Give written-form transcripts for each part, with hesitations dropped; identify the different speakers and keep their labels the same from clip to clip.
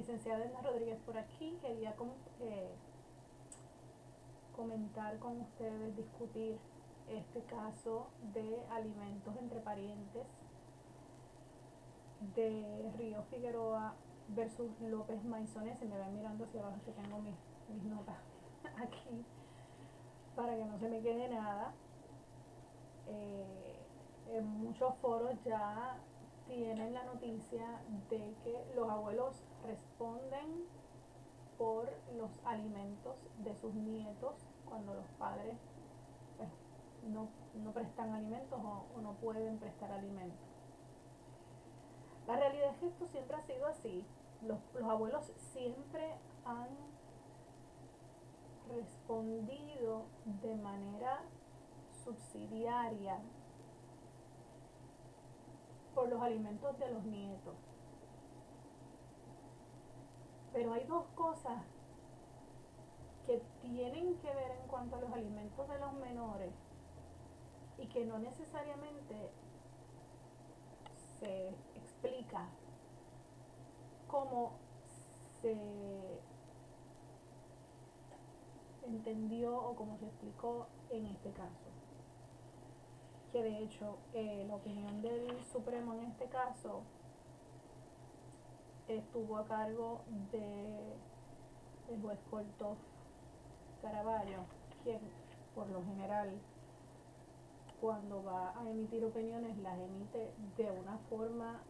Speaker 1: Licenciada Edna Rodríguez por aquí. Quería comentar con ustedes, discutir este caso de alimentos entre parientes de Río Figueroa versus López Maisones. Si me ven mirando hacia abajo, que tengo mis notas aquí para que no se me quede nada. En muchos foros ya tienen la noticia de que los abuelos responden por los alimentos de sus nietos cuando los padres pues, no prestan alimentos o no pueden prestar alimentos. La realidad es que esto siempre ha sido así. Los abuelos siempre han respondido de manera subsidiaria por los alimentos de los nietos. Pero hay dos cosas que tienen que ver en cuanto a los alimentos de los menores y que no necesariamente se explica cómo se entendió o cómo se explicó en este caso. Que de hecho la opinión del Supremo en este caso estuvo a cargo del juez Cortov Caraballo, quien por lo general cuando va a emitir opiniones las emite de una forma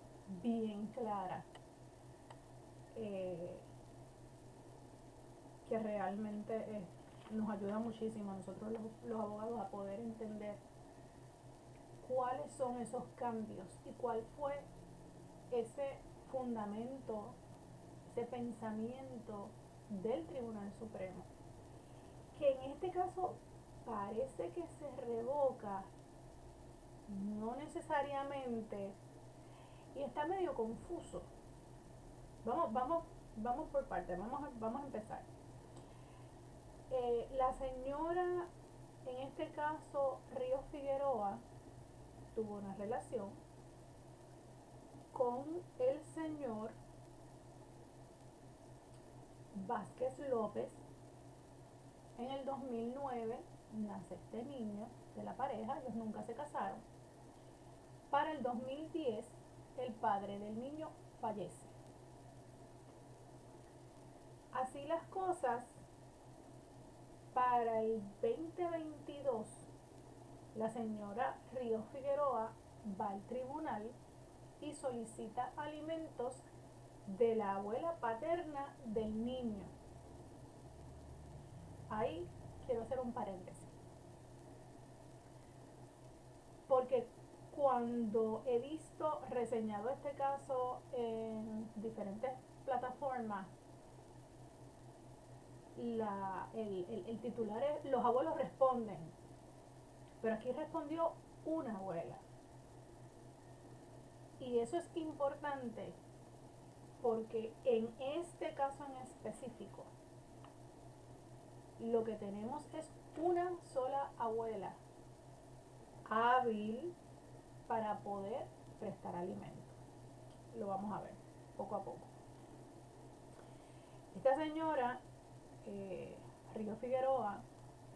Speaker 1: bien clara, que realmente nos ayuda muchísimo a nosotros los abogados a poder entender cuáles son esos cambios y cuál fue ese fundamento, ese pensamiento del Tribunal Supremo, que en este caso parece que se revoca, no necesariamente, y está medio confuso. Vamos por partes, vamos a empezar. La señora, en este caso Ríos Figueroa, tuvo una relación con el señor Vázquez López. En el 2009 nace este niño de la pareja, ellos nunca se casaron. Para el 2010 el padre del niño fallece. Así las cosas, para el 2022 la señora Ríos Figueroa va al tribunal y solicita alimentos de la abuela paterna del niño. Ahí quiero hacer un paréntesis, porque cuando he visto reseñado este caso en diferentes plataformas, el titular es: los abuelos responden, pero aquí respondió una abuela. Y eso es importante porque en este caso en específico lo que tenemos es una sola abuela hábil para poder prestar alimentos. Lo vamos a ver poco a poco. Esta señora Ríos Figueroa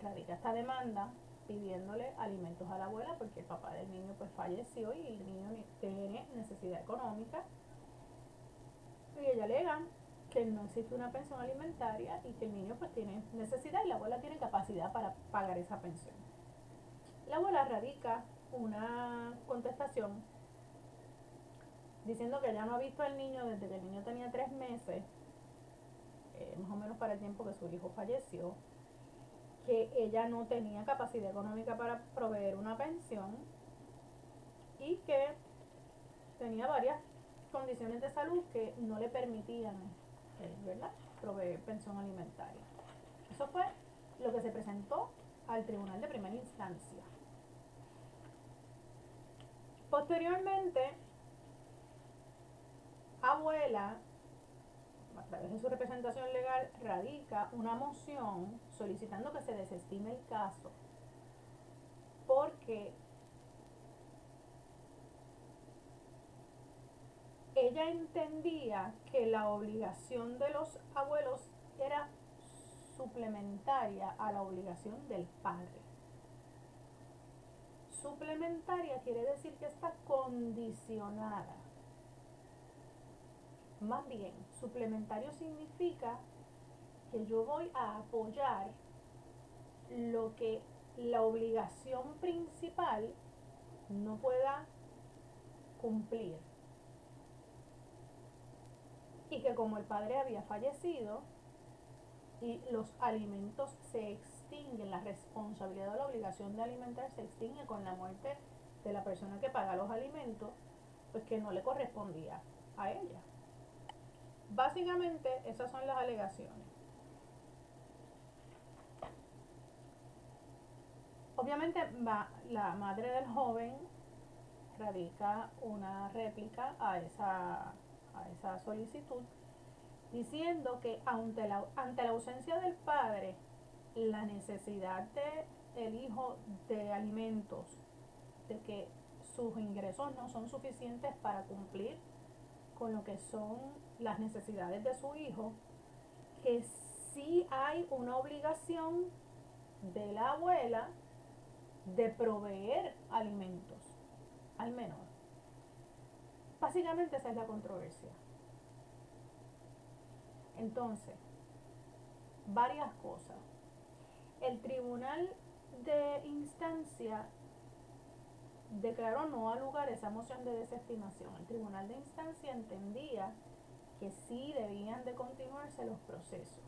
Speaker 1: radica esta demanda pidiéndole alimentos a la abuela porque el papá del niño pues falleció y el niño tiene necesidad económica, y ella alega que no existe una pensión alimentaria y que el niño pues tiene necesidad y la abuela tiene capacidad para pagar esa pensión. La abuela radica una contestación diciendo que ella no ha visto al niño desde que el niño tenía 3 meses, más o menos para el tiempo que su hijo falleció, que ella no tenía capacidad económica para proveer una pensión y que tenía varias condiciones de salud que no le permitían ¿verdad?, proveer pensión alimentaria. Eso fue lo que se presentó al tribunal de primera instancia. Posteriormente, abuela, a través de su representación legal, radica una moción solicitando que se desestime el caso porque ella entendía que la obligación de los abuelos era suplementaria a la obligación del padre. Suplementaria quiere decir que está condicionada. Más bien, suplementario significa que yo voy a apoyar lo que la obligación principal no pueda cumplir. Y que como el padre había fallecido y los alimentos se extinguen, la responsabilidad de la obligación de alimentar se extingue con la muerte de la persona que paga los alimentos, pues que no le correspondía a ella. Básicamente esas son las alegaciones. Obviamente la madre del joven radica una réplica a esa solicitud, diciendo que ante la ausencia del padre, la necesidad del hijo de alimentos, de que sus ingresos no son suficientes para cumplir con lo que son las necesidades de su hijo, que sí hay una obligación de la abuela de proveer alimentos al menor. Básicamente esa es la controversia. Entonces, varias cosas. El tribunal de instancia declaró no al lugar esa moción de desestimación. El tribunal de instancia entendía que sí debían de continuarse los procesos.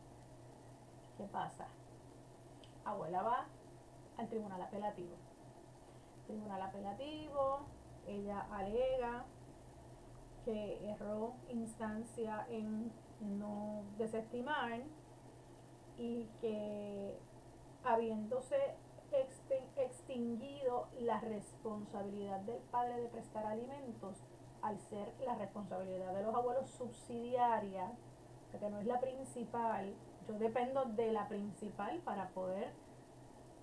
Speaker 1: ¿Qué pasa? Abuela va al tribunal apelativo. Tribunal apelativo, ella alega que erró instancia en no desestimar y que habiéndose extinguido la responsabilidad del padre de prestar alimentos, al ser la responsabilidad de los abuelos subsidiaria, que no es la principal, yo dependo de la principal para poder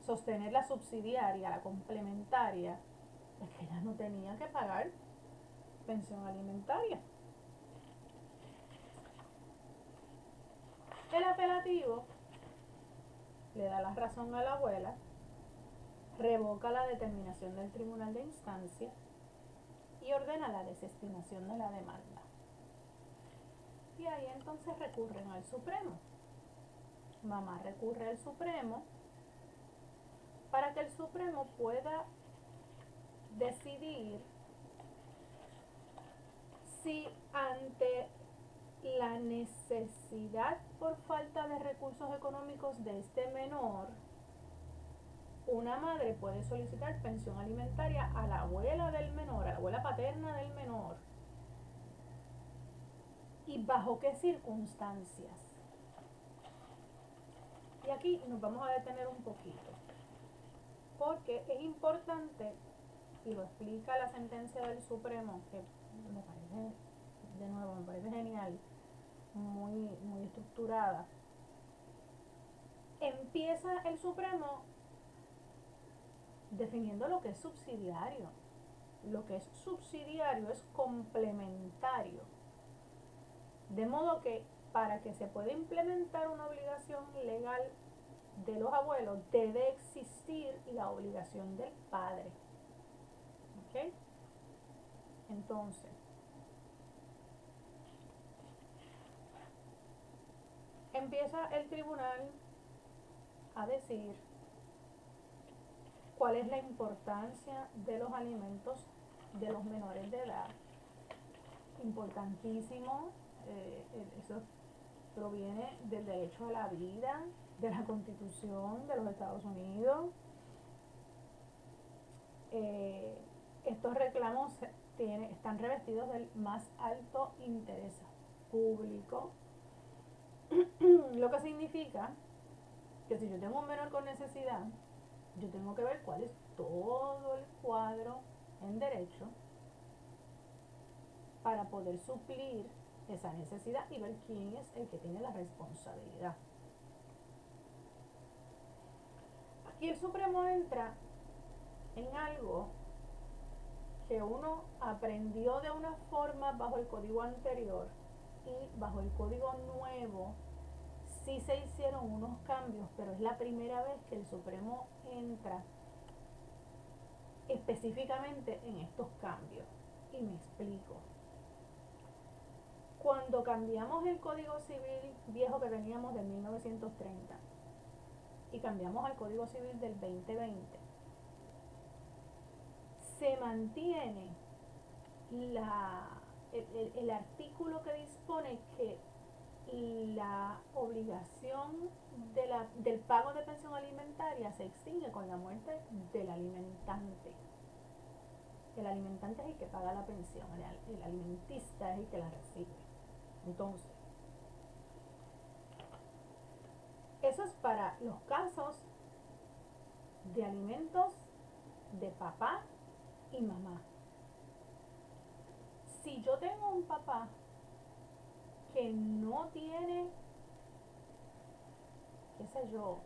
Speaker 1: sostener la subsidiaria, la complementaria, es que ella no tenía que pagar pensión alimentaria. El apelativo le da la razón a la abuela, revoca la determinación del tribunal de instancia y ordena la desestimación de la demanda. Y ahí entonces recurren al Supremo. Mamá recurre al Supremo para que el Supremo pueda decidir si ante la necesidad por falta de recursos económicos de este menor, una madre puede solicitar pensión alimentaria a la abuela del menor, a la abuela paterna del menor, y bajo qué circunstancias. Y aquí nos vamos a detener un poquito, porque es importante, y lo explica la sentencia del Supremo, que me parece, de nuevo, me parece genial, muy estructurada. Empieza el Supremo definiendo lo que es subsidiario. Lo que es subsidiario es complementario. De modo que para que se pueda implementar una obligación legal de los abuelos, debe existir la obligación del padre. ¿Ok? Entonces, empieza el tribunal a decir cuál es la importancia de los alimentos de los menores de edad. Importantísimo, eso proviene del derecho a la vida, de la Constitución de los Estados Unidos. Estos reclamos están revestidos del más alto interés público, lo que significa que si yo tengo un menor con necesidad, yo tengo que ver cuál es todo el cuadro en derecho para poder suplir esa necesidad y ver quién es el que tiene la responsabilidad. Aquí el Supremo entra en algo que uno aprendió de una forma bajo el código anterior y bajo el código nuevo sí se hicieron unos cambios, pero es la primera vez que el Supremo entra específicamente en estos cambios. Y me explico. Cuando cambiamos el Código Civil viejo que teníamos de 1930 y cambiamos al Código Civil del 2020, se mantiene el artículo que dispone que la obligación del pago de pensión alimentaria se extingue con la muerte del alimentante. El alimentante es el que paga la pensión, el alimentista es el que la recibe. Entonces, eso es para los casos de alimentos de papá y mamá. Si yo tengo un papá que no tiene, qué sé yo,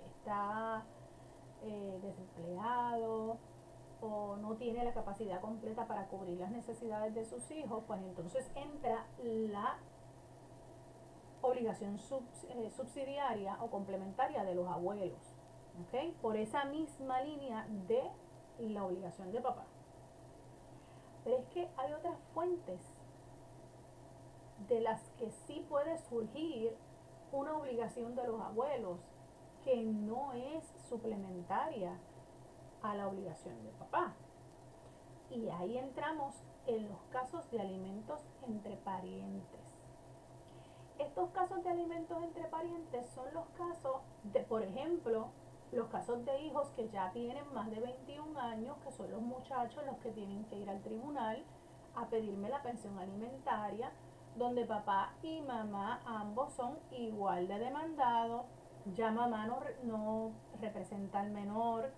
Speaker 1: está desempleado o no tiene la capacidad completa para cubrir las necesidades de sus hijos, pues entonces entra la obligación subsidiaria o complementaria de los abuelos, ¿okay? Por esa misma línea de la obligación de papá. Pero es que hay otras fuentes de las que sí puede surgir una obligación de los abuelos que no es suplementaria a la obligación de papá. Y ahí entramos en los casos de alimentos entre parientes. Estos casos de alimentos entre parientes son los casos de, por ejemplo, los casos de hijos que ya tienen más de 21 años, que son los muchachos los que tienen que ir al tribunal a pedirme la pensión alimentaria, donde papá y mamá ambos son igual de demandados. Ya mamá no representa al menor,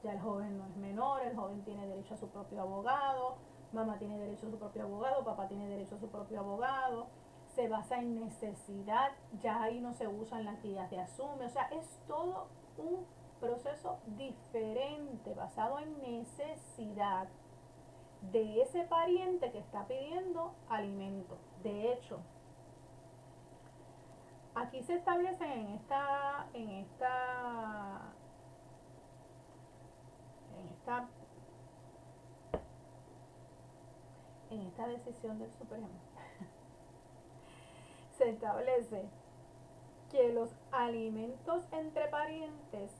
Speaker 1: ya el joven no es menor, el joven tiene derecho a su propio abogado, mamá tiene derecho a su propio abogado, papá tiene derecho a su propio abogado. Se basa en necesidad, ya ahí no se usan las guías de asume, o sea, es todo un proceso diferente, basado en necesidad de ese pariente que está pidiendo alimento. De hecho, aquí se establece en esta decisión del Supremo, se establece que los alimentos entre parientes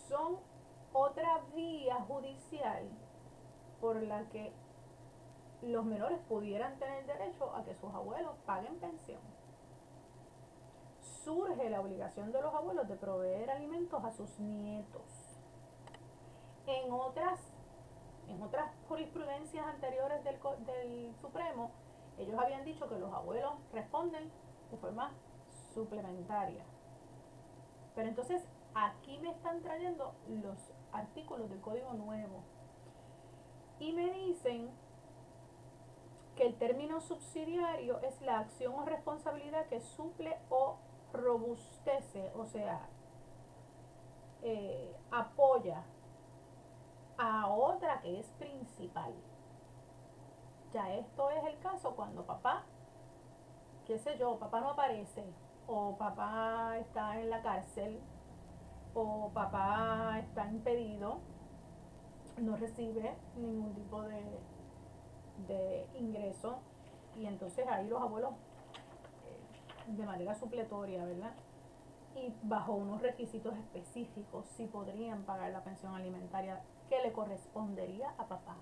Speaker 1: son otra vía judicial por la que los menores pudieran tener derecho a que sus abuelos paguen pensión. Surge la obligación de los abuelos de proveer alimentos a sus nietos. En otras jurisprudencias anteriores del Supremo, ellos habían dicho que los abuelos responden de forma suplementaria. Pero entonces aquí me están trayendo los artículos del Código Nuevo y me dicen que el término subsidiario es la acción o responsabilidad que suple o robustece, o sea, apoya a otra que es principal. Ya esto es el caso cuando papá, qué sé yo, papá no aparece, o papá está en la cárcel, o papá está impedido, no recibe ningún tipo de ingreso, y entonces ahí los abuelos de manera supletoria, ¿verdad? Y bajo unos requisitos específicos sí podrían pagar la pensión alimentaria que le correspondería a papá.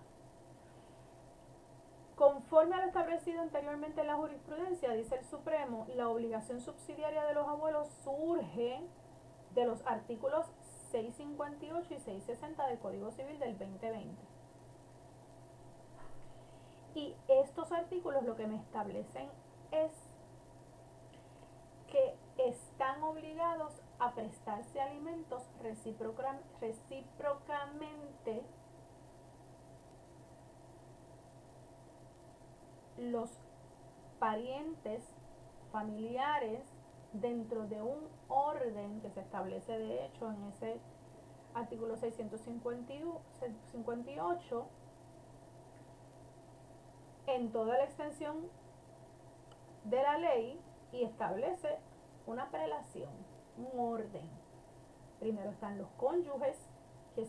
Speaker 1: Conforme a lo establecido anteriormente en la jurisprudencia, dice el Supremo, la obligación subsidiaria de los abuelos surge de los artículos 658 y 660 del Código Civil del 2020. Y estos artículos lo que me establecen es que están obligados a prestarse alimentos recíprocamente los parientes familiares dentro de un orden que se establece de hecho en ese artículo 658, en toda la extensión de la ley, y establece una prelación, un orden. Primero están los cónyuges, que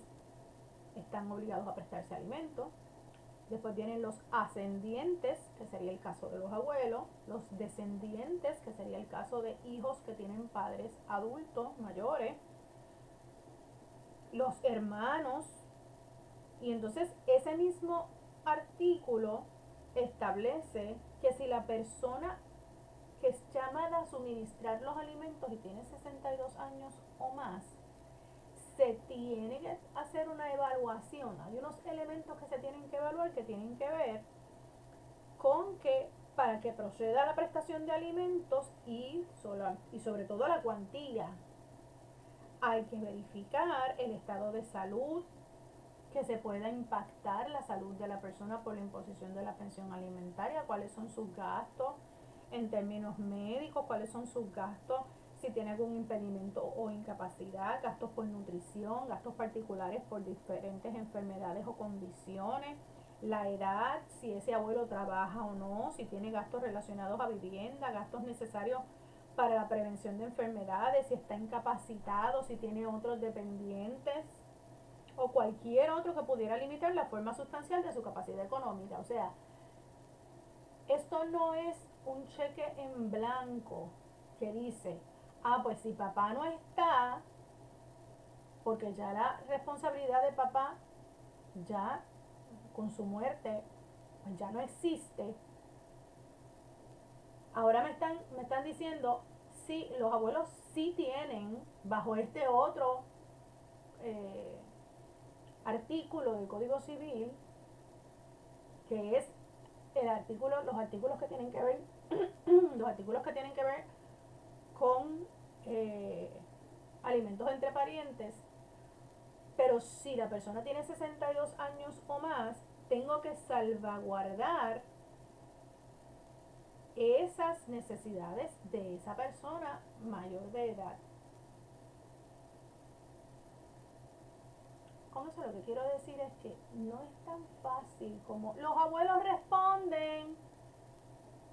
Speaker 1: están obligados a prestarse alimentos. Después vienen los ascendientes, que sería el caso de los abuelos, los descendientes, que sería el caso de hijos que tienen padres adultos, mayores, los hermanos. Y entonces ese mismo artículo establece que si la persona que es llamada a suministrar los alimentos y tiene 62 años o más, se tiene que hacer una evaluación. Hay unos elementos que se tienen que evaluar que tienen que ver con que para que proceda la prestación de alimentos y sobre todo la cuantía, hay que verificar el estado de salud, que se pueda impactar la salud de la persona por la imposición de la pensión alimentaria, cuáles son sus gastos en términos médicos, cuáles son sus gastos si tiene algún impedimento o incapacidad, gastos por nutrición, gastos particulares por diferentes enfermedades o condiciones, la edad, si ese abuelo trabaja o no, si tiene gastos relacionados a vivienda, gastos necesarios para la prevención de enfermedades, si está incapacitado, si tiene otros dependientes o cualquier otro que pudiera limitar la forma sustancial de su capacidad económica. O sea, esto no es un cheque en blanco que dice, pues si papá no está, porque ya la responsabilidad de papá ya con su muerte pues ya no existe. Ahora me están diciendo, sí, los abuelos sí tienen bajo este otro artículo del Código Civil, que es los artículos que tienen que ver los artículos que tienen que ver con alimentos entre parientes. Pero si la persona tiene 62 años o más, tengo que salvaguardar esas necesidades de esa persona mayor de edad. Con eso lo que quiero decir es que no es tan fácil como los abuelos responden.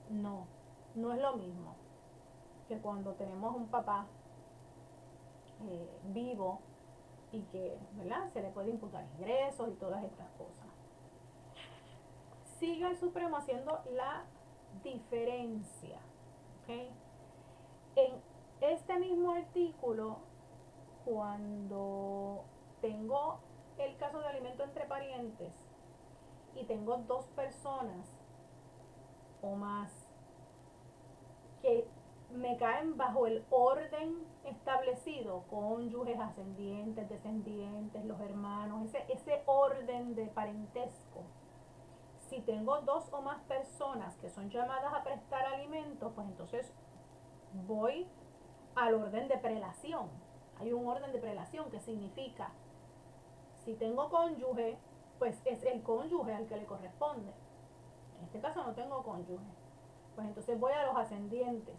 Speaker 1: No, no es lo mismo que cuando tenemos un papá vivo y que, ¿verdad?, se le puede imputar ingresos y todas estas cosas. Sigue el Supremo haciendo la diferencia, ¿okay? En este mismo artículo, cuando tengo el caso de alimento entre parientes y tengo dos personas o más que me caen bajo el orden establecido, cónyuges, ascendientes, descendientes, los hermanos, ese orden de parentesco. Si tengo dos o más personas que son llamadas a prestar alimentos, pues entonces voy al orden de prelación. Hay un orden de prelación que significa, si tengo cónyuge, pues es el cónyuge al que le corresponde. En este caso no tengo cónyuge. Pues entonces voy a los ascendientes,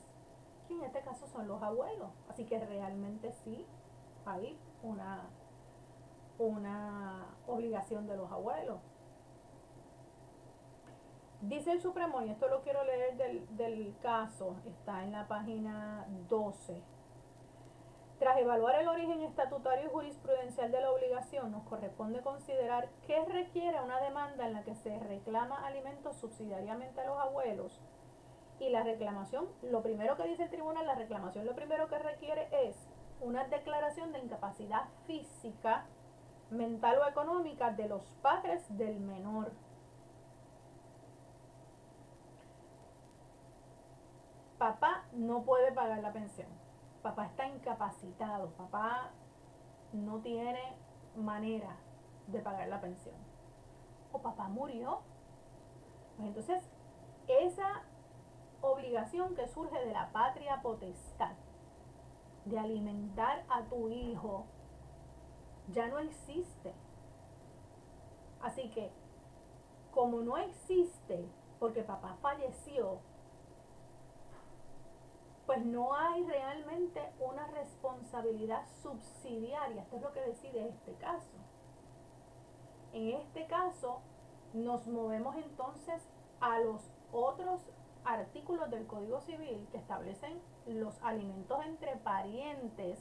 Speaker 1: que en este caso son los abuelos. Así que realmente sí hay una obligación de los abuelos. Dice el Supremo, y esto lo quiero leer del caso, está en la página 12. Tras evaluar el origen estatutario y jurisprudencial de la obligación, nos corresponde considerar qué requiere una demanda en la que se reclama alimentos subsidiariamente a los abuelos. Y la reclamación, lo primero que dice el tribunal, la reclamación lo primero que requiere es una declaración de incapacidad física, mental o económica de los padres del menor. Papá no puede pagar la pensión. Papá está incapacitado. Papá no tiene manera de pagar la pensión. O papá murió. Pues entonces, esa obligación que surge de la patria potestad de alimentar a tu hijo ya no existe. Así que, como no existe porque papá falleció, pues no hay realmente una responsabilidad subsidiaria. Esto es lo que decide este caso. En este caso, nos movemos entonces a los otros artículos del Código Civil que establecen los alimentos entre parientes,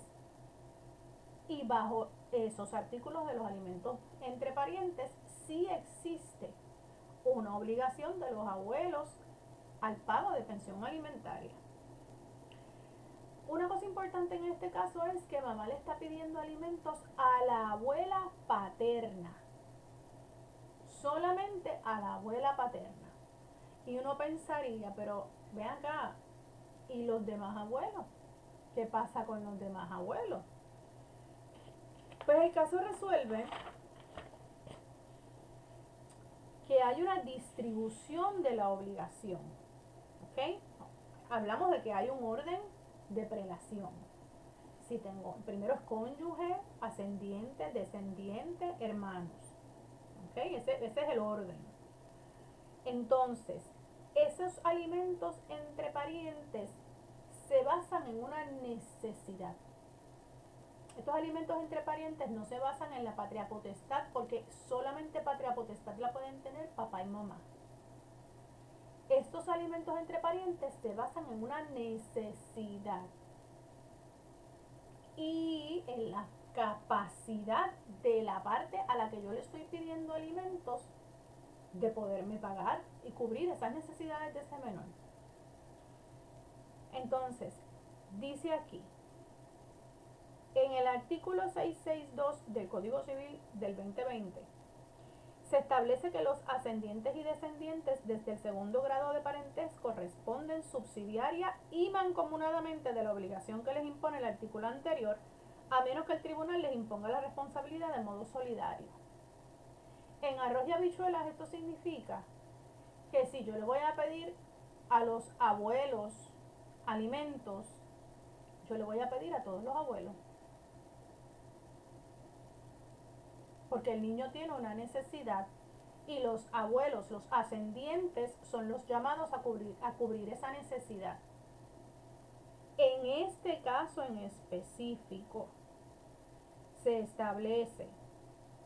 Speaker 1: y bajo esos artículos de los alimentos entre parientes sí existe una obligación de los abuelos al pago de pensión alimentaria. Una cosa importante en este caso es que mamá le está pidiendo alimentos a la abuela paterna, solamente a la abuela paterna. Y uno pensaría, pero ven acá, ¿y los demás abuelos? ¿Qué pasa con los demás abuelos? Pues el caso resuelve que hay una distribución de la obligación, ¿ok? Hablamos de que hay un orden de prelación. Si tengo, primero es cónyuge, ascendiente, descendiente, hermanos, ¿ok? Ese es el orden. Entonces, esos alimentos entre parientes se basan en una necesidad. Estos alimentos entre parientes no se basan en la patria potestad, porque solamente patria potestad la pueden tener papá y mamá. Estos alimentos entre parientes se basan en una necesidad y en la capacidad de la parte a la que yo le estoy pidiendo alimentos de poderme pagar y cubrir esas necesidades de ese menor. Entonces, dice aquí, en el artículo 662 del Código Civil del 2020, se establece que los ascendientes y descendientes desde el segundo grado de parentesco responden subsidiaria y mancomunadamente de la obligación que les impone el artículo anterior, a menos que el tribunal les imponga la responsabilidad de modo solidario. En arroz y habichuelas esto significa que si yo le voy a pedir a los abuelos alimentos, yo le voy a pedir a todos los abuelos. Porque el niño tiene una necesidad y los abuelos, los ascendientes, son los llamados a cubrir esa necesidad. En este caso en específico, se establece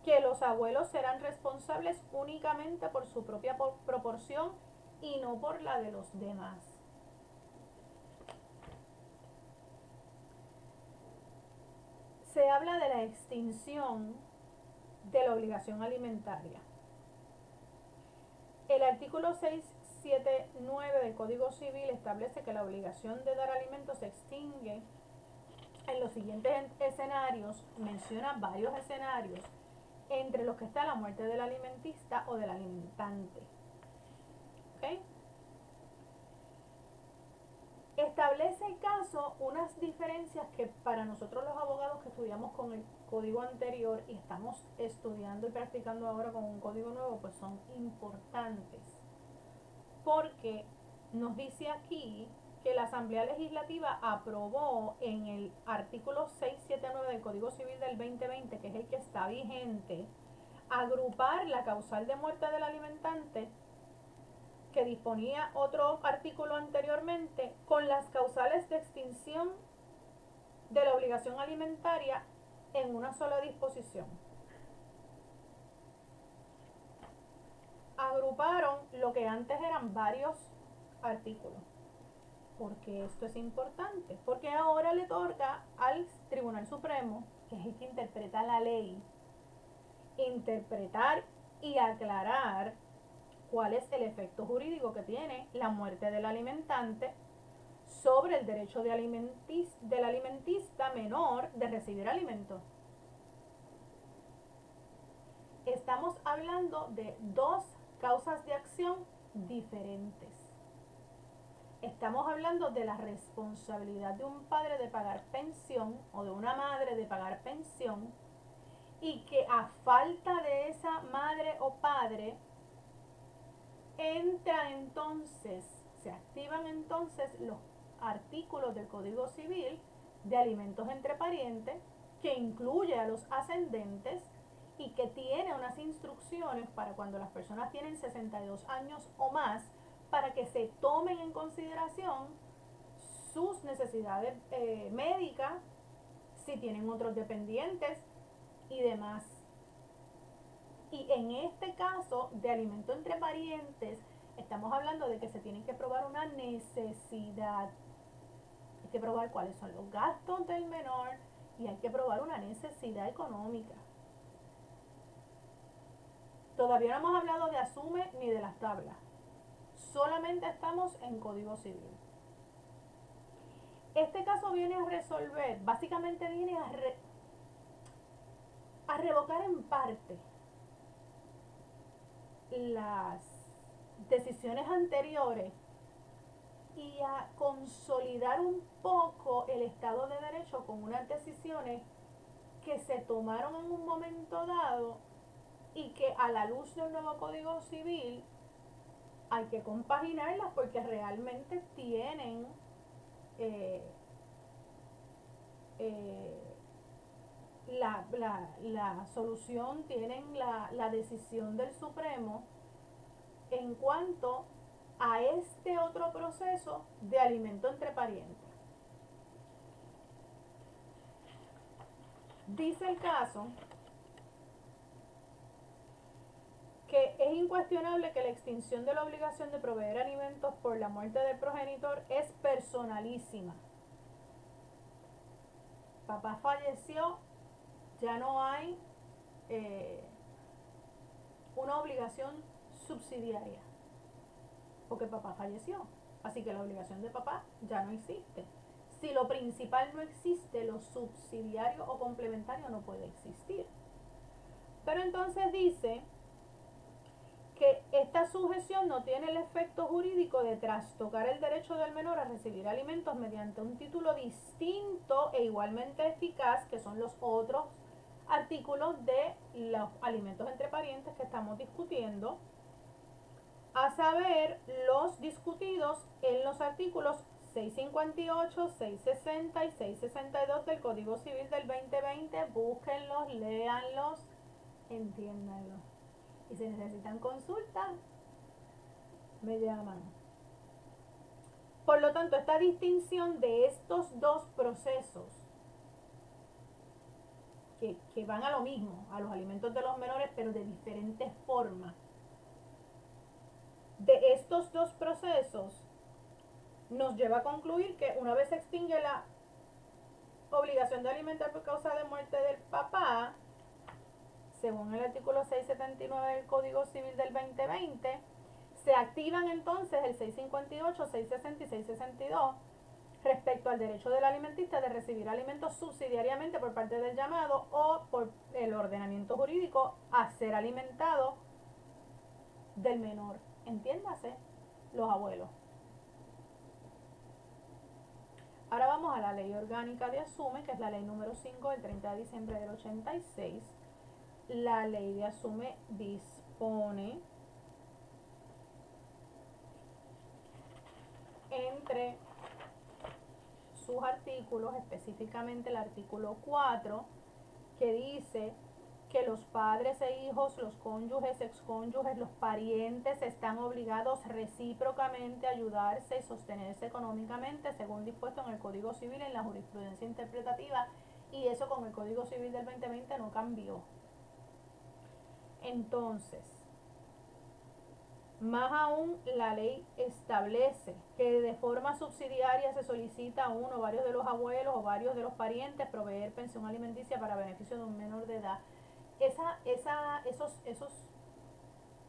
Speaker 1: que los abuelos serán responsables únicamente por su propia proporción y no por la de los demás. Se habla de la extinción de la obligación alimentaria. El artículo 679 del Código Civil establece que la obligación de dar alimentos se extingue en los siguientes escenarios. Menciona varios escenarios, entre los que está la muerte del alimentista o del alimentante. ¿Okay? Establece el caso unas diferencias que para nosotros los abogados que estudiamos con el código anterior y estamos estudiando y practicando ahora con un código nuevo, pues son importantes, porque nos dice aquí que la Asamblea Legislativa aprobó en el artículo 679 del Código Civil del 2020, que es el que está vigente, agrupar la causal de muerte del alimentante que disponía otro artículo anteriormente con las causales de extinción de la obligación alimentaria en una sola disposición. Agruparon lo que antes eran varios artículos. ¿Por qué esto es importante? Porque ahora le toca al Tribunal Supremo, que es el que interpreta la ley, interpretar y aclarar cuál es el efecto jurídico que tiene la muerte del alimentante sobre el derecho del alimentista menor de recibir alimento. Estamos hablando de dos causas de acción diferentes. Estamos hablando de la responsabilidad de un padre de pagar pensión o de una madre de pagar pensión, y que a falta de esa madre o padre se activan entonces los artículos del Código Civil de alimentos entre parientes, que incluye a los ascendentes y que tiene unas instrucciones para cuando las personas tienen 62 años o más, para que se tomen en consideración sus necesidades médicas, si tienen otros dependientes y demás. Y en este caso de alimento entre parientes, estamos hablando de que se tiene que probar una necesidad. Hay que probar cuáles son los gastos del menor y hay que probar una necesidad económica. Todavía no hemos hablado de asume ni de las tablas. Solamente estamos en Código Civil. Este caso viene a resolver, básicamente viene a revocar en parte las decisiones anteriores y a consolidar un poco el Estado de Derecho con unas decisiones que se tomaron en un momento dado y que a la luz del nuevo Código Civil hay que compaginarlas porque realmente tienen la solución, tienen la decisión del Supremo en cuanto a este otro proceso de alimento entre parientes. Dice el caso que es incuestionable que la extinción de la obligación de proveer alimentos por la muerte del progenitor es personalísima. Papá falleció, ya no hay una obligación subsidiaria, porque papá falleció, así que la obligación de papá ya no existe. Si lo principal no existe, lo subsidiario o complementario no puede existir. Pero entonces dice que esta sujeción no tiene el efecto jurídico de trastocar el derecho del menor a recibir alimentos mediante un título distinto e igualmente eficaz, que son los otros artículos de los alimentos entre parientes que estamos discutiendo, a saber, los discutidos en los artículos 658, 660 y 662 del Código Civil del 2020. Búsquenlos, léanlos, entiéndanlos. Y si necesitan consulta, me llaman. Por lo tanto, esta distinción de estos dos procesos que van a lo mismo, a los alimentos de los menores, pero de diferentes formas, de estos dos procesos nos lleva a concluir que una vez se extingue la obligación de alimentar por causa de muerte del papá, según el artículo 679 del Código Civil del 2020, se activan entonces el 658, 660 y 662 respecto al derecho del alimentista de recibir alimentos subsidiariamente por parte del llamado o por el ordenamiento jurídico a ser alimentado del menor. Entiéndase, los abuelos. Ahora vamos a la ley orgánica de Asume, que es la ley número 5 del 30 de diciembre del 86. La ley de Asume dispone entre sus artículos, específicamente el artículo 4, que dice que los padres e hijos, los cónyuges, excónyuges, los parientes están obligados recíprocamente a ayudarse y sostenerse económicamente según dispuesto en el Código Civil en la jurisprudencia interpretativa, y eso con el Código Civil del 2020 no cambió. Entonces, más aún, la ley establece que de forma subsidiaria se solicita a uno o varios de los abuelos o varios de los parientes proveer pensión alimenticia para beneficio de un menor de edad. Esos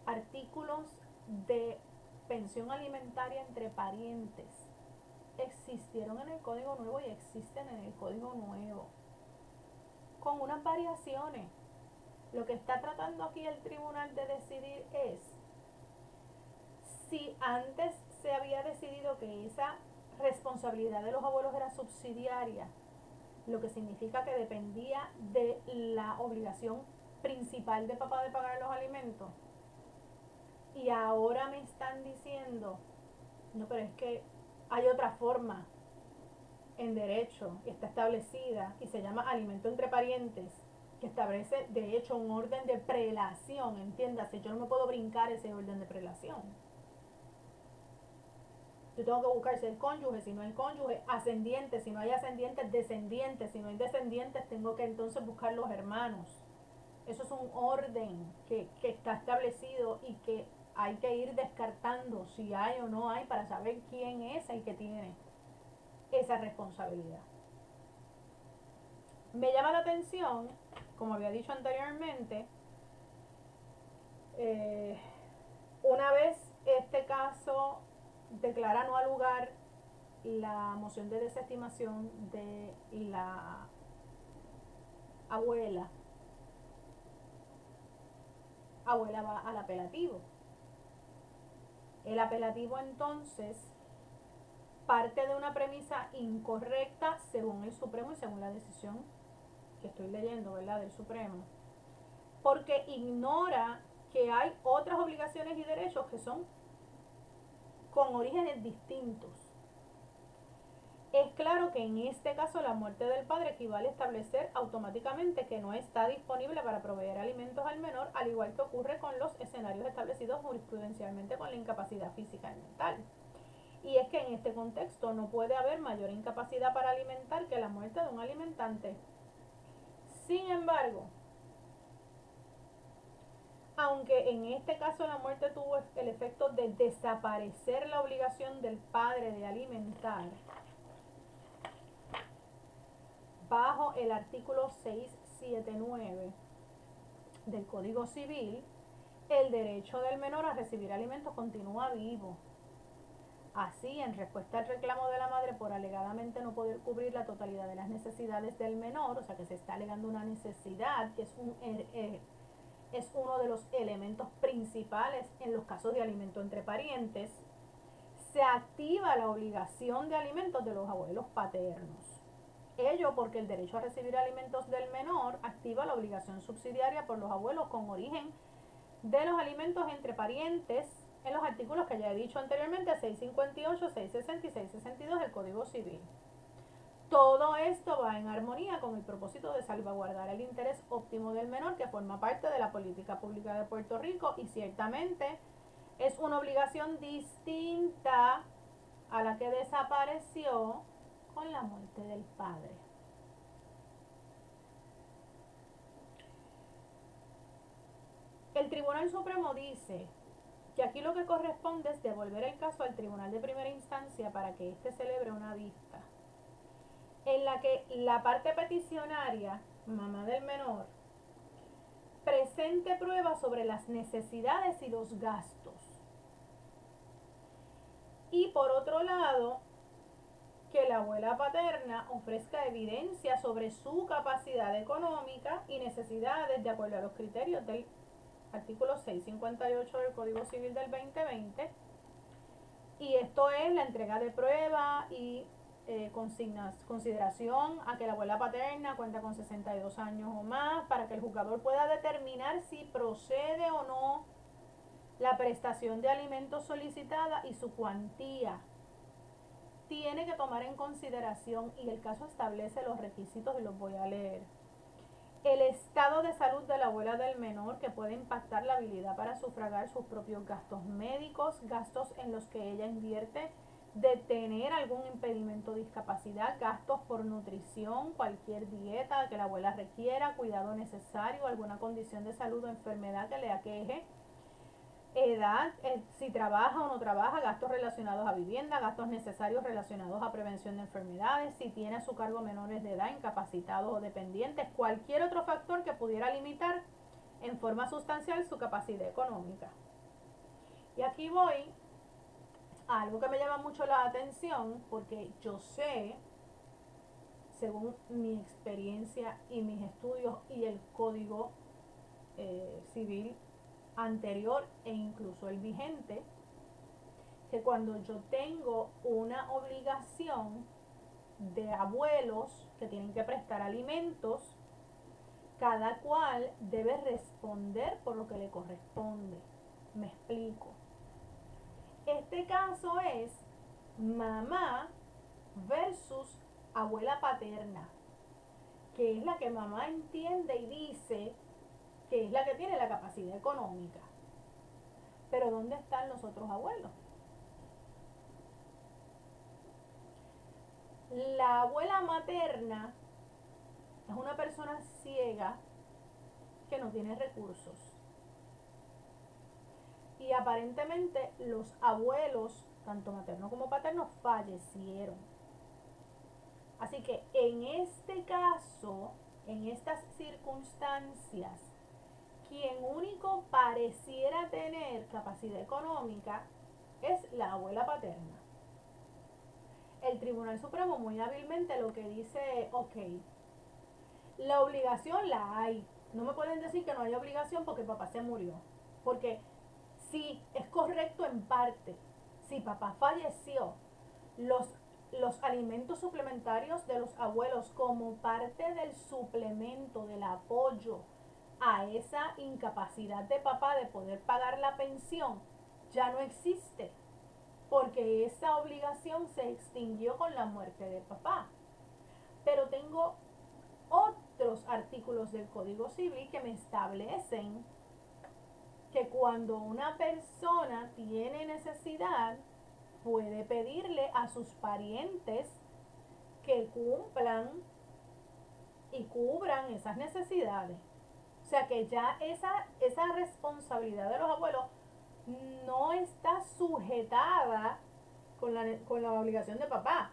Speaker 1: artículos de pensión alimentaria entre parientes existieron en el Código Nuevo y existen en el Código Nuevo, con unas variaciones. Lo que está tratando aquí el tribunal de decidir es si antes se había decidido que esa responsabilidad de los abuelos era subsidiaria, lo que significa que dependía de la obligación principal de papá de pagar los alimentos, y ahora me están diciendo, no, pero es que hay otra forma en derecho, está establecida y se llama alimento entre parientes, que establece de hecho un orden de prelación. Entiéndase, yo no me puedo brincar ese orden de prelación. Yo tengo que buscar si el cónyuge, si no el cónyuge, ascendiente, si no hay ascendientes, descendientes, si no hay descendientes, tengo que entonces buscar los hermanos. Eso es un orden que está establecido y que hay que ir descartando si hay o no hay para saber quién es el que tiene esa responsabilidad. Me llama la atención, como había dicho anteriormente, una vez este caso declara no al lugar la moción de desestimación de la abuela va al apelativo. El apelativo entonces parte de una premisa incorrecta según el Supremo y según la decisión que estoy leyendo, ¿verdad?, del Supremo, porque ignora que hay otras obligaciones y derechos que son con orígenes distintos. Es claro que en este caso la muerte del padre equivale a establecer automáticamente que no está disponible para proveer alimentos al menor, al igual que ocurre con los escenarios establecidos jurisprudencialmente con la incapacidad física y mental. Y es que en este contexto no puede haber mayor incapacidad para alimentar que la muerte de un alimentante. Sin embargo, aunque en este caso la muerte tuvo el efecto de desaparecer la obligación del padre de alimentar, bajo el artículo 679 del Código Civil, el derecho del menor a recibir alimentos continúa vivo. Así, en respuesta al reclamo de la madre por alegadamente no poder cubrir la totalidad de las necesidades del menor, o sea que se está alegando una necesidad que es uno de los elementos principales en los casos de alimento entre parientes, se activa la obligación de alimentos de los abuelos paternos. Ello porque el derecho a recibir alimentos del menor activa la obligación subsidiaria por los abuelos con origen de los alimentos entre parientes en los artículos que ya he dicho anteriormente, 658, 660 y 662 del Código Civil. Todo esto va en armonía con el propósito de salvaguardar el interés óptimo del menor, que forma parte de la política pública de Puerto Rico, y ciertamente es una obligación distinta a la que desapareció con la muerte del padre. El Tribunal Supremo dice que aquí lo que corresponde es devolver el caso al Tribunal de Primera Instancia para que éste celebre una vista en la que la parte peticionaria, mamá del menor, presente pruebas sobre las necesidades y los gastos. Y por otro lado, que la abuela paterna ofrezca evidencia sobre su capacidad económica y necesidades de acuerdo a los criterios del artículo 658 del Código Civil del 2020. Y esto es la entrega de prueba y consideración a que la abuela paterna cuenta con 62 años o más para que el juzgador pueda determinar si procede o no la prestación de alimentos solicitada y su cuantía. Tiene que tomar en consideración, y el caso establece los requisitos y los voy a leer: el estado de salud de la abuela del menor, que puede impactar la habilidad para sufragar sus propios gastos médicos, gastos en los que ella invierte de tener algún impedimento o discapacidad, gastos por nutrición, cualquier dieta que la abuela requiera, cuidado necesario, alguna condición de salud o enfermedad que le aqueje, edad, si trabaja o no trabaja, gastos relacionados a vivienda, gastos necesarios relacionados a prevención de enfermedades, si tiene a su cargo menores de edad, incapacitados o dependientes, cualquier otro factor que pudiera limitar en forma sustancial su capacidad económica. Y aquí voy a algo que me llama mucho la atención, porque yo sé, según mi experiencia y mis estudios y el Código Civil anterior e incluso el vigente, que cuando yo tengo una obligación de abuelos que tienen que prestar alimentos, cada cual debe responder por lo que le corresponde. Me explico. Este caso es mamá versus abuela paterna, que es la que mamá entiende y dice que es la que tiene la capacidad económica. Pero ¿dónde están los otros abuelos? La abuela materna es una persona ciega que no tiene recursos. Y aparentemente los abuelos, tanto maternos como paternos, fallecieron. Así que en este caso, en estas circunstancias, quien único pareciera tener capacidad económica es la abuela paterna. El Tribunal Supremo muy hábilmente lo que dice, ok, la obligación la hay. No me pueden decir que no hay obligación porque papá se murió. Porque sí, es correcto en parte. Si papá falleció, los, los alimentos suplementarios de los abuelos como parte del suplemento, del apoyo a esa incapacidad de papá de poder pagar la pensión, ya no existe. Porque esa obligación se extinguió con la muerte de papá. Pero tengo otros artículos del Código Civil que me establecen que cuando una persona tiene necesidad, puede pedirle a sus parientes que cumplan y cubran esas necesidades. O sea que ya esa responsabilidad de los abuelos no está sujetada con la obligación de papá.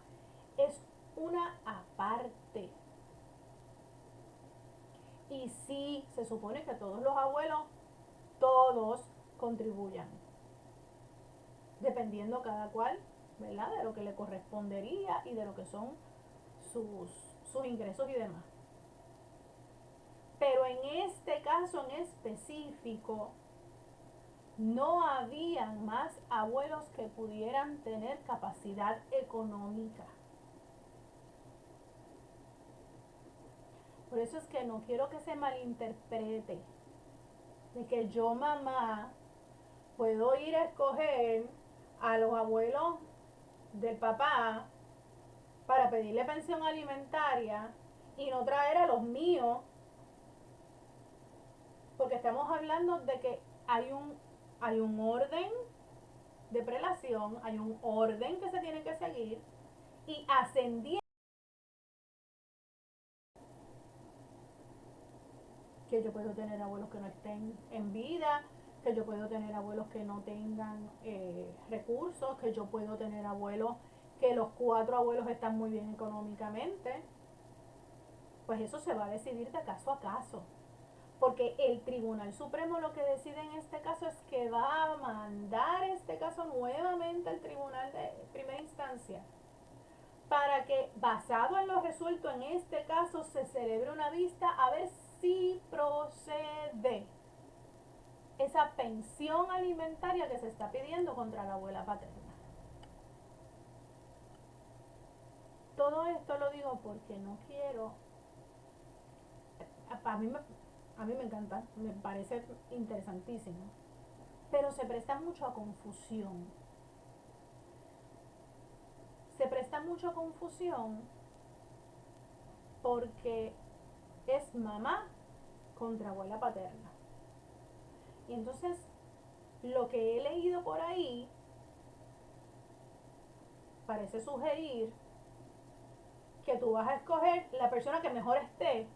Speaker 1: Es una aparte. Y sí, se supone que todos los abuelos, todos contribuyan. Dependiendo cada cual, ¿verdad? De lo que le correspondería y de lo que son sus ingresos y demás. Pero en este caso en específico, no habían más abuelos que pudieran tener capacidad económica. Por eso es que no quiero que se malinterprete de que yo, mamá, puedo ir a escoger a los abuelos del papá para pedirle pensión alimentaria y no traer a los míos, porque estamos hablando de que hay un orden de prelación, hay un orden que se tiene que seguir y ascendiendo, que yo puedo tener abuelos que no estén en vida, que yo puedo tener abuelos que no tengan recursos, que yo puedo tener abuelos que los 4 abuelos están muy bien económicamente. Pues eso se va a decidir de caso a caso. Porque el Tribunal Supremo lo que decide en este caso es que va a mandar este caso nuevamente al Tribunal de Primera Instancia para que, basado en lo resuelto en este caso, se celebre una vista a ver si procede esa pensión alimentaria que se está pidiendo contra la abuela paterna. Todo esto lo digo porque no quiero, a mí me, a mí me encanta, me parece interesantísimo, pero se presta mucho a confusión. Se presta mucho a confusión porque es mamá contra abuela paterna. Y entonces lo que he leído por ahí parece sugerir que tú vas a escoger la persona que mejor esté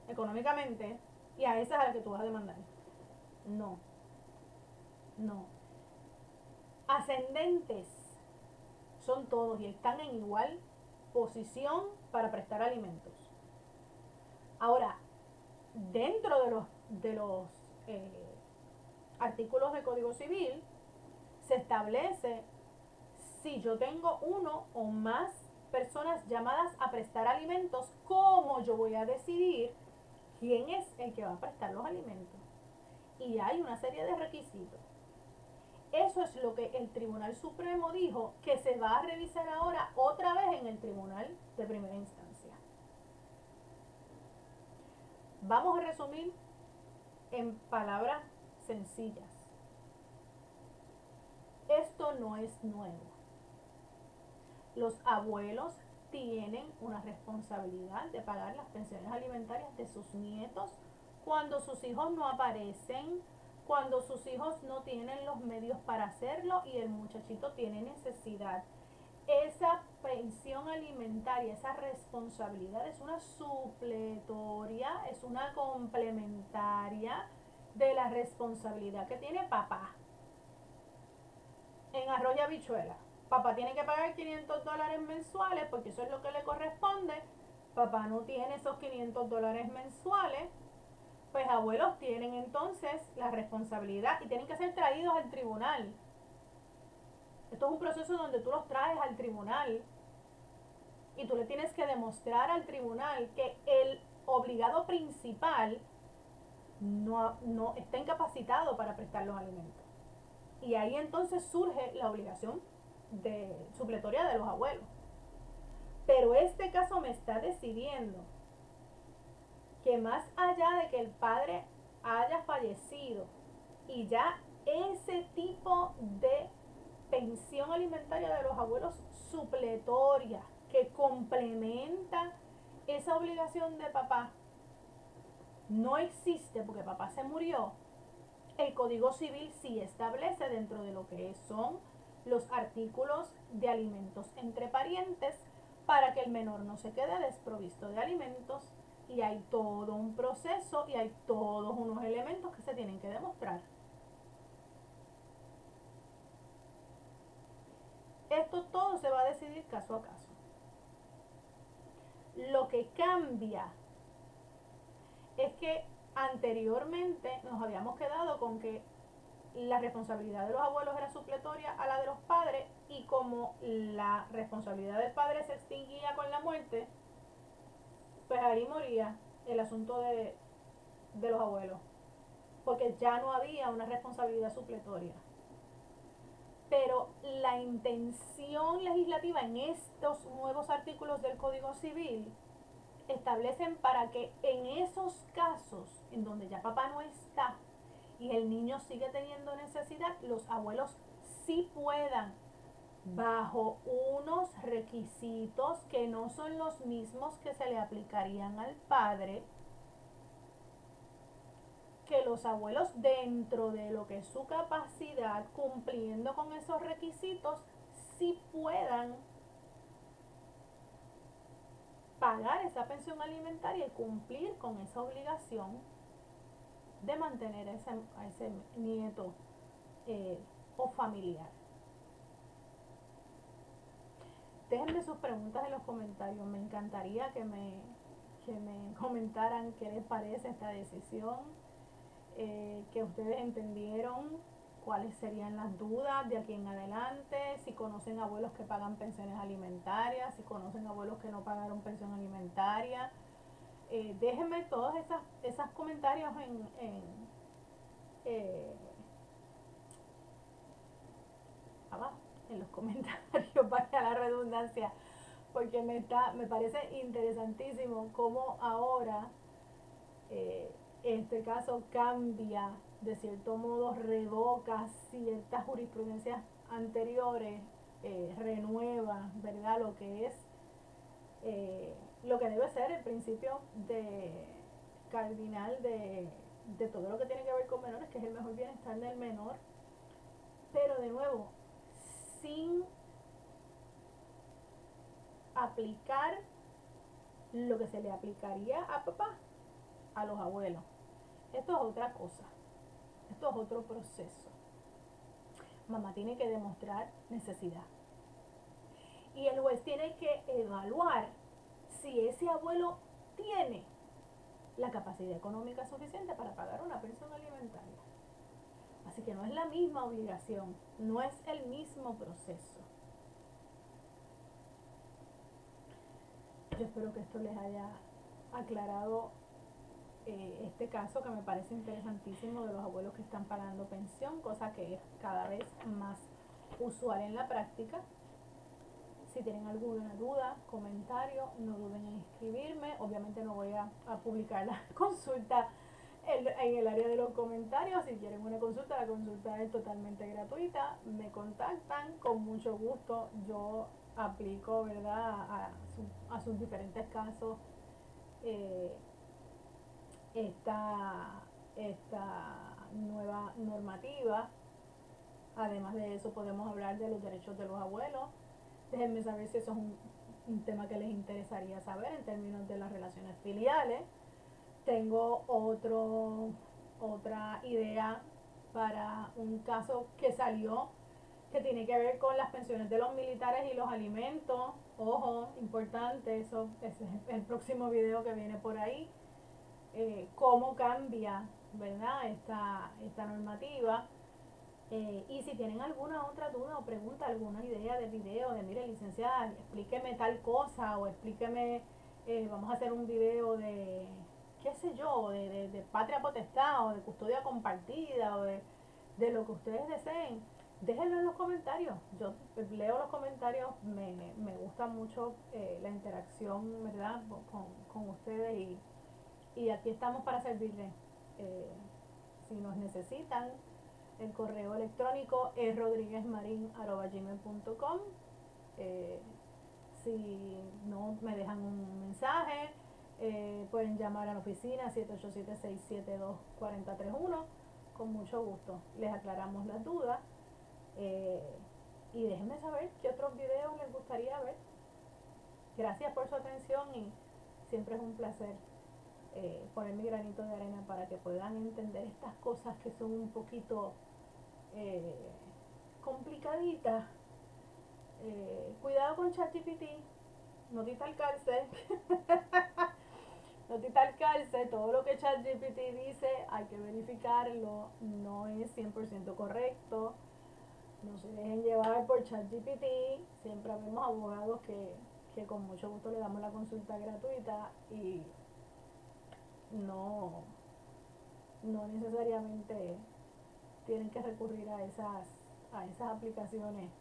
Speaker 1: económicamente y a esa es a la que tú vas a demandar. No, no. Ascendentes son todos y están en igual posición para prestar alimentos. Ahora, dentro de los artículos del Código Civil se establece si yo tengo uno o más personas llamadas a prestar alimentos, ¿cómo yo voy a decidir quién es el que va a prestar los alimentos? Y hay una serie de requisitos. Eso es lo que el Tribunal Supremo dijo que se va a revisar ahora otra vez en el Tribunal de Primera Instancia. Vamos a resumir en palabras sencillas. Esto no es nuevo. Los abuelos tienen una responsabilidad de pagar las pensiones alimentarias de sus nietos cuando sus hijos no aparecen, cuando sus hijos no tienen los medios para hacerlo y el muchachito tiene necesidad. esa pensión alimentaria, esa responsabilidad es una supletoria, es una complementaria de la responsabilidad que tiene papá. En arroz y habichuela, papá tiene que pagar $500 mensuales porque eso es lo que le corresponde. Papá no tiene esos $500 mensuales, pues abuelos tienen entonces la responsabilidad y tienen que ser traídos al tribunal. Esto es un proceso donde tú los traes al tribunal y tú le tienes que demostrar al tribunal que el obligado principal no está incapacitado para prestar los alimentos. Y ahí entonces surge la obligación supletoria de los abuelos. Pero este caso me está decidiendo que más allá de que el padre haya fallecido y ya ese tipo de pensión alimentaria de los abuelos supletoria que complementa esa obligación de papá no existe porque papá se murió, el Código Civil sí establece dentro de lo que son los artículos de alimentos entre parientes para que el menor no se quede desprovisto de alimentos, y hay todo un proceso y hay todos unos elementos que se tienen que demostrar. Esto todo se va a decidir caso a caso. Lo que cambia es que anteriormente nos habíamos quedado con que la responsabilidad de los abuelos era supletoria a la de los padres, y como la responsabilidad del padre se extinguía con la muerte, pues ahí moría el asunto de los abuelos, porque ya no había una responsabilidad supletoria. Pero la intención legislativa en estos nuevos artículos del Código Civil establecen para que en esos casos en donde ya papá no está y el niño sigue teniendo necesidad, los abuelos sí puedan, bajo unos requisitos que no son los mismos que se le aplicarían al padre, que los abuelos, dentro de lo que es su capacidad, cumpliendo con esos requisitos, sí puedan pagar esa pensión alimentaria y cumplir con esa obligación de mantener a ese nieto o familiar. Déjenme sus preguntas en los comentarios. Me encantaría que me comentaran qué les parece esta decisión, que ustedes entendieron, cuáles serían las dudas de aquí en adelante, si conocen abuelos que pagan pensiones alimentarias, si conocen abuelos que no pagaron pensión alimentaria. Déjenme todos esos comentarios eh, abajo, en los comentarios, para la redundancia, porque me parece interesantísimo cómo ahora este caso cambia, de cierto modo revoca ciertas jurisprudencias anteriores, renueva, ¿verdad?, lo que es lo que debe ser el principio de cardinal de todo lo que tiene que ver con menores, que es el mejor bienestar del menor, pero de nuevo, sin aplicar lo que se le aplicaría a papá, a los abuelos. Esto es otra cosa, esto es otro proceso. Mamá tiene que demostrar necesidad y el juez tiene que evaluar si ese abuelo tiene la capacidad económica suficiente para pagar una pensión alimentaria. Así que no es la misma obligación, no es el mismo proceso. Yo espero que esto les haya aclarado este caso, que me parece interesantísimo, de los abuelos que están pagando pensión, cosa que es cada vez más usual en la práctica. Si tienen alguna duda, comentario, no duden en escribirme. Obviamente no voy a publicar la consulta en el área de los comentarios. Si quieren una consulta, la consulta es totalmente gratuita. Me contactan con mucho gusto. Yo aplico, ¿verdad?, a sus diferentes casos esta nueva normativa. Además de eso, podemos hablar de los derechos de los abuelos, Déjenme saber si eso es un tema que les interesaría saber en términos de las relaciones filiales. Tengo otra idea para un caso que salió que tiene que ver con las pensiones de los militares y los alimentos. Ojo, importante, eso es el próximo video que viene por ahí. Cómo cambia, ¿verdad? Esta normativa. Y si tienen alguna otra duda o pregunta, alguna idea de video, de mire licenciada, explíqueme tal cosa o explíqueme, vamos a hacer un video de, qué sé yo, de patria potestad o de custodia compartida o de lo que ustedes deseen, déjenlo en los comentarios. Yo leo los comentarios, me gusta mucho la interacción, ¿verdad? Con ustedes y aquí estamos para servirles. Si nos necesitan, el correo electrónico es rodriguezmarin@gmail.com. Si no me dejan un mensaje, pueden llamar a la oficina 787-672-4031. Con mucho gusto les aclaramos las dudas. Y déjenme saber qué otros videos les gustaría ver. Gracias por su atención y siempre es un placer poner mi granito de arena para que puedan entender estas cosas que son un poquito complicaditas. Cuidado con ChatGPT, notita al calce. Notita al calce, todo lo que ChatGPT dice hay que verificarlo, no es 100% correcto. No se dejen llevar por ChatGPT. Siempre vemos abogados que con mucho gusto le damos la consulta gratuita y no, no necesariamente tienen que recurrir a esas aplicaciones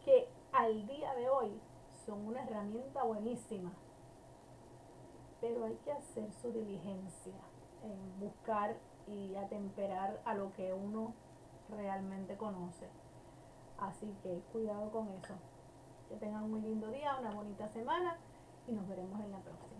Speaker 1: que al día de hoy son una herramienta buenísima, pero hay que hacer su diligencia en buscar y atemperar a lo que uno realmente conoce. Así que cuidado con eso. Que tengan un muy lindo día, una bonita semana y nos veremos en la próxima.